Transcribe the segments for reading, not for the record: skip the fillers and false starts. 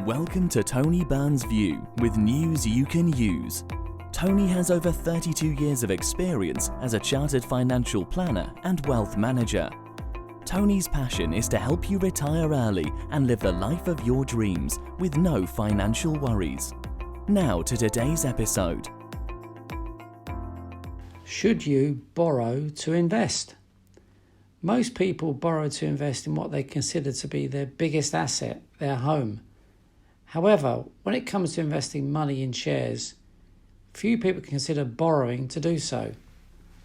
Welcome to Tony Byrne's View with news you can use. Tony has over 32 years of experience as a chartered financial planner and wealth manager. Tony's passion is to help you retire early and live the life of your dreams with no financial worries. Now to today's episode. Should you borrow to invest? Most people borrow to invest in what they consider to be their biggest asset, their home. However, when it comes to investing money in shares, few people consider borrowing to do so.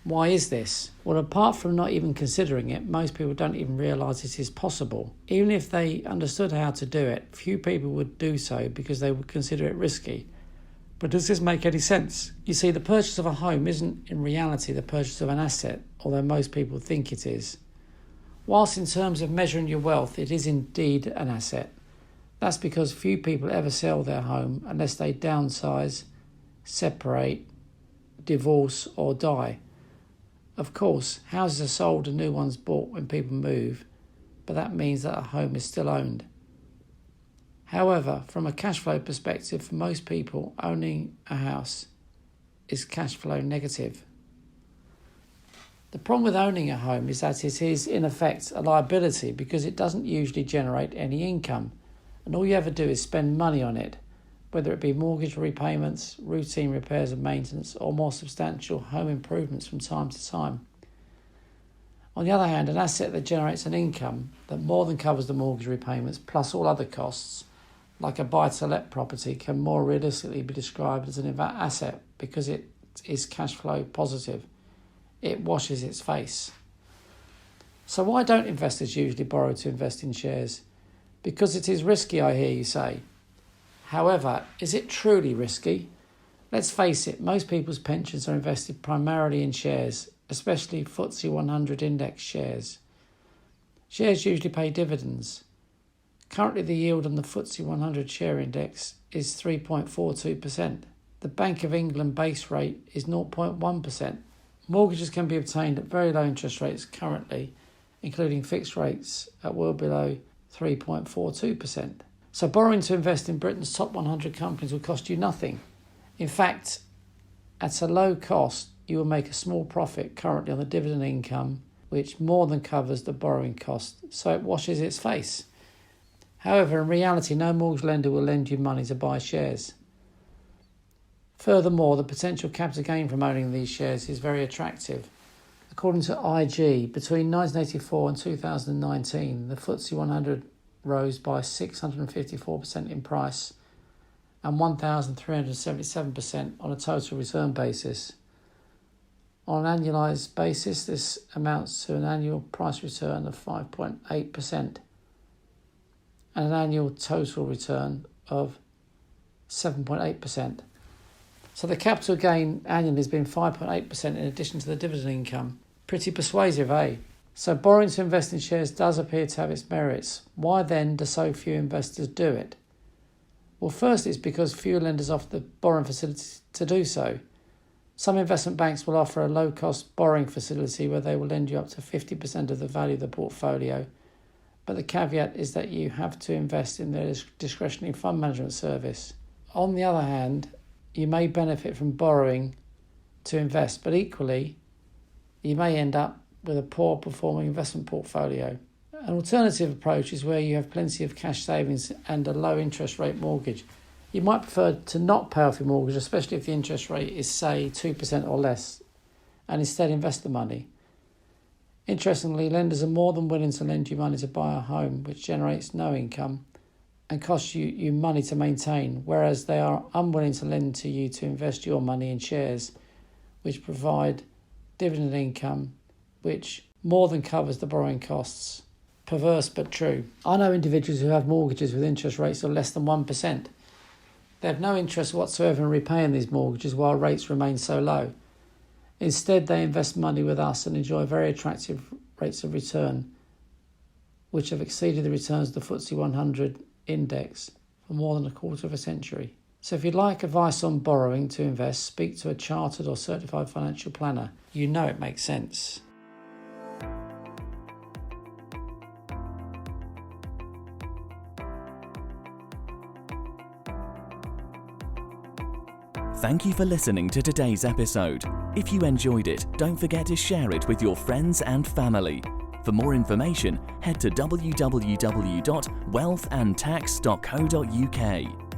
Why is this? Well, apart from not even considering it, most people don't even realise it is possible. Even if they understood how to do it, few people would do so because they would consider it risky. But does this make any sense? You see, the purchase of a home isn't in reality the purchase of an asset, although most people think it is. Whilst in terms of measuring your wealth, it is indeed an asset. That's because few people ever sell their home unless they downsize, separate, divorce or die. Of course, houses are sold and new ones bought when people move, but that means that a home is still owned. However, from a cash flow perspective, for most people, owning a house is cash flow negative. The problem with owning a home is that it is, in effect, a liability because it doesn't usually generate any income, and all you ever do is spend money on it, whether it be mortgage repayments, routine repairs and maintenance, or more substantial home improvements from time to time. On the other hand, an asset that generates an income that more than covers the mortgage repayments plus all other costs, like a buy-to-let property, can more realistically be described as an asset because it is cash flow positive. It washes its face. So why don't investors usually borrow to invest in shares? Because it is risky, I hear you say. However, is it truly risky? Let's face it, most people's pensions are invested primarily in shares, especially FTSE 100 index shares. Shares usually pay dividends. Currently, the yield on the FTSE 100 share index is 3.42%. The Bank of England base rate is 0.1%. Mortgages can be obtained at very low interest rates currently, including fixed rates at well below 3.42%. So borrowing to invest in Britain's top 100 companies will cost you nothing. In fact, at a low cost, you will make a small profit currently on the dividend income, which more than covers the borrowing cost, so it washes its face. However, in reality, no mortgage lender will lend you money to buy shares. Furthermore, the potential capital gain from owning these shares is very attractive. According to IG, between 1984 and 2019, the FTSE 100 rose by 654% in price and 1,377% on a total return basis. On an annualised basis, this amounts to an annual price return of 5.8% and an annual total return of 7.8%. So the capital gain annually has been 5.8% in addition to the dividend income. Pretty persuasive, eh? So borrowing to invest in shares does appear to have its merits. Why then do so few investors do it? Well, first it's because few lenders offer the borrowing facility to do so. Some investment banks will offer a low-cost borrowing facility where they will lend you up to 50% of the value of the portfolio. But the caveat is that you have to invest in their discretionary fund management service. On the other hand, you may benefit from borrowing to invest, but equally, you may end up with a poor performing investment portfolio. An alternative approach is where you have plenty of cash savings and a low interest rate mortgage. You might prefer to not pay off your mortgage, especially if the interest rate is, say, 2% or less, and instead invest the money. Interestingly, lenders are more than willing to lend you money to buy a home which generates no income and costs you money to maintain, whereas they are unwilling to lend to you to invest your money in shares which provide dividend income which more than covers the borrowing costs. Perverse but true. I know individuals who have mortgages with interest rates of less than 1%. They have no interest whatsoever in repaying these mortgages while rates remain so low. Instead, they invest money with us and enjoy very attractive rates of return, which have exceeded the returns of the FTSE 100 index for more than a quarter of a century. So if you'd like advice on borrowing to invest, speak to a chartered or certified financial planner. You know it makes sense. Thank you for listening to today's episode. If you enjoyed it, don't forget to share it with your friends and family. For more information, head to www.wealthandtax.co.uk.